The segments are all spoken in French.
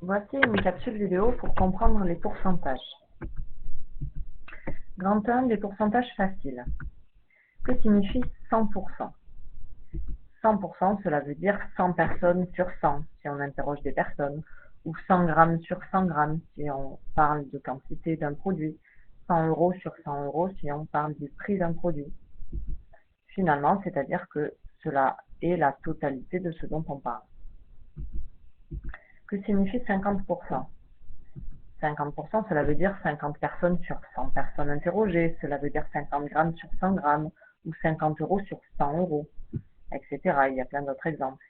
Voici une capsule vidéo pour comprendre les pourcentages. Grand 1, les pourcentages faciles. Que signifie 100%? 100%, cela veut dire 100 personnes sur 100, si on interroge des personnes, ou 100 grammes sur 100 grammes, si on parle de quantité d'un produit, 100 euros sur 100 euros, si on parle du prix d'un produit. Finalement, c'est-à-dire que cela est la totalité de ce dont on parle. Que signifie 50%? 50%, cela veut dire 50 personnes sur 100 personnes interrogées, cela veut dire 50 grammes sur 100 grammes, ou 50 euros sur 100 euros, etc. Il y a plein d'autres exemples.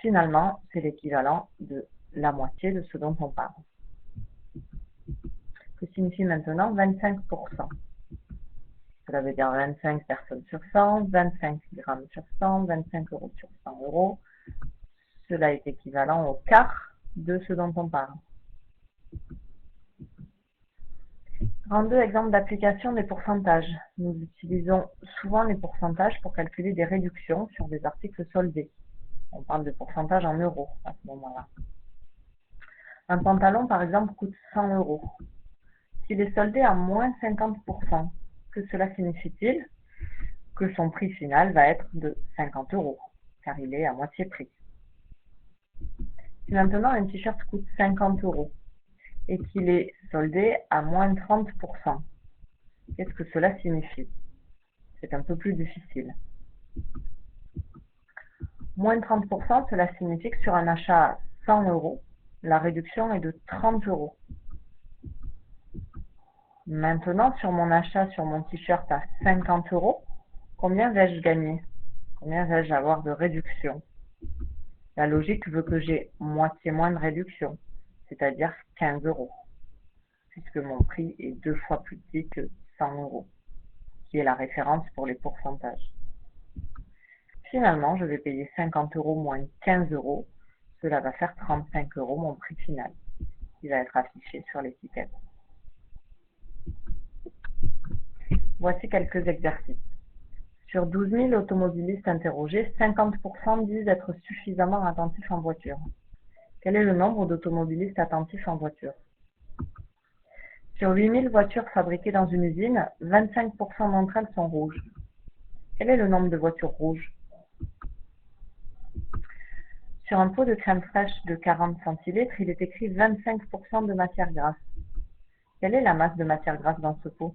Finalement, c'est l'équivalent de la moitié de ce dont on parle. Que signifie maintenant 25%? Cela veut dire 25 personnes sur 100, 25 grammes sur 100, 25 euros sur 100 euros. Cela est équivalent au quart de ce dont on parle. En 2, exemple d'application des pourcentages. Nous utilisons souvent les pourcentages pour calculer des réductions sur des articles soldés. On parle de pourcentage en euros à ce moment-là. Un pantalon, par exemple, coûte 100 euros. S'il est soldé à moins 50%, que cela signifie-t-il? Que son prix final va être de 50 euros, car il est à moitié prix. Si maintenant un t-shirt coûte 50 euros et qu'il est soldé à moins 30%, qu'est-ce que cela signifie? C'est un peu plus difficile. Moins 30%, cela signifie que sur un achat à 100 euros, la réduction est de 30 euros. Maintenant, sur mon achat sur mon t-shirt à 50 euros, combien vais-je gagner? Combien vais-je avoir de réduction? La logique veut que j'ai moitié moins de réduction, c'est-à-dire 15 euros, puisque mon prix est 2 fois plus petit que 100 euros, qui est la référence pour les pourcentages. Finalement, je vais payer 50 euros moins 15 euros, cela va faire 35 euros mon prix final, qui va être affiché sur l'étiquette. Voici quelques exercices. Sur 12 000 automobilistes interrogés, 50% disent être suffisamment attentifs en voiture. Quel est le nombre d'automobilistes attentifs en voiture? Sur 8 000 voitures fabriquées dans une usine, 25% d'entre elles sont rouges. Quel est le nombre de voitures rouges? Sur un pot de crème fraîche de 40 centilitres, il est écrit 25% de matière grasse. Quelle est la masse de matière grasse dans ce pot?